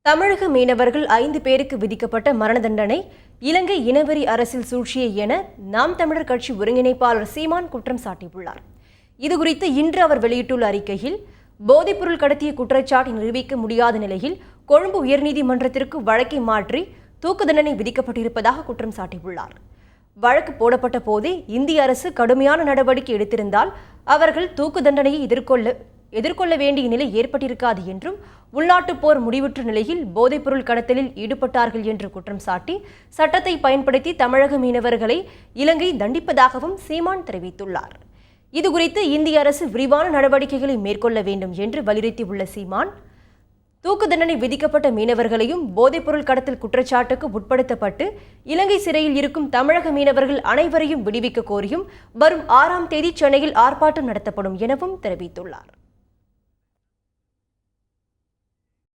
தமிழக மீனவர்கள் 5 பேருக்கு விதிக்கப்பட்ட மரண தண்டனை இலங்கை இனவெறி அரசியல் சூழ்ச்சியை என நாம் தமிழர் கட்சி ஒருங்கிணைப்பாளர் சீமான் குற்றம் சாட்டியுள்ளார். இதுகுறித்து இன்று அவர் வெளியிட்டுள்ள அறிக்கையில், போதைப்பொருள் கடத்திய குற்றச்சாட்டை நிரூபிக்க முடியாத நிலையில் கொழும்பு உயர்நீதிமன்றத்திற்கு வழக்கை மாற்றி தூக்கு தண்டனை விதிக்கப்பட்டிருப்பதாக குற்றம் சாட்டியுள்ளார். வழக்கு போடப்பட்ட போதே இந்திய அரசு கடுமையான நடவடிக்கை எடுத்திருந்தால் அவர்கள் தூக்கு தண்டனையை எதிர்கொள்ள வேண்டிய நிலை ஏற்பட்டிருக்காது என்றும், உள்நாட்டு போர் முடிவுற்ற நிலையில் போதைப்பொருள் கடத்தலில் ஈடுபட்டார்கள் என்று குற்றம் சாட்டி சட்டத்தை பயன்படுத்தி தமிழக மீனவர்களை இலங்கை தண்டிப்பதாகவும் சீமான் தெரிவித்துள்ளார். இதுகுறித்து இந்திய அரசு விரிவான நடவடிக்கைகளை மேற்கொள்ள வேண்டும் என்று வலியுறுத்தியுள்ள சீமான், தூக்கு தண்டனை விதிக்கப்பட்ட மீனவர்களையும் போதைப்பொருள் கடத்தல் குற்றச்சாட்டுக்கு உட்படுத்தப்பட்டு இலங்கை சிறையில் இருக்கும் தமிழக மீனவர்கள் அனைவரையும் விடுவிக்க கோரியும் வரும் 6ஆம் தேதி சென்னையில் ஆர்ப்பாட்டம் நடத்தப்படும் எனவும் தெரிவித்துள்ளார்.